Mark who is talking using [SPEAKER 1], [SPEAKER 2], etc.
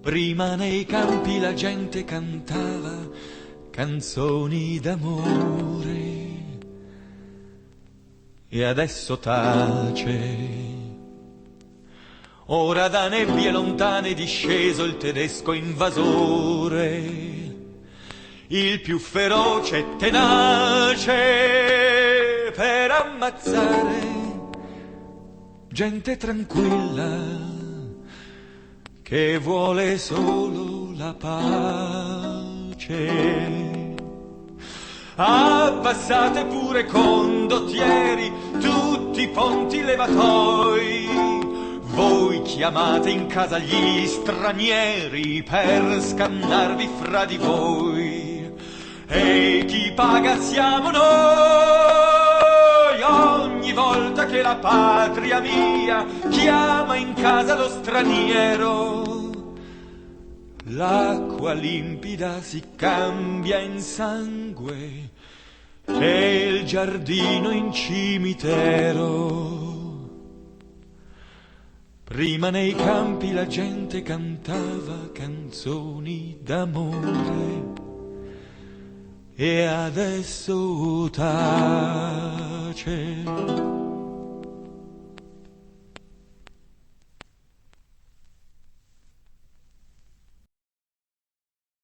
[SPEAKER 1] Prima nei campi la gente cantava canzoni d'amore e adesso tace. Ora da nebbie lontane è disceso il tedesco invasore, il più feroce e tenace per ammazzare gente tranquilla che vuole solo la pace. Abbassate pure condottieri tutti i ponti levatoi, voi chiamate in casa gli stranieri per scannarvi fra di voi, e chi paga siamo noi ogni volta che la patria mia chiama in casa lo straniero. L'acqua limpida si cambia in sangue e il giardino in cimitero. Prima nei campi la gente cantava canzoni d'amore e adesso tace.